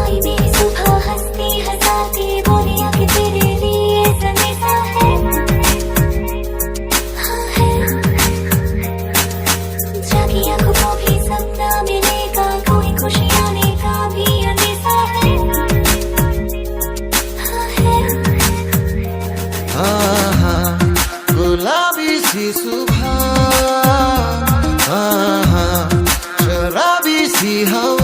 आई मेरी सुबह हंसती हंसाती बोली आके तेरे लिए संदेशा है, हाँ है। जागी आंखों को भी सपना मिलेगा, कोई खुशी आने का भी अंदेशा है, हाँ है। गुलाबी सी सुबह, शराबी सी हवा।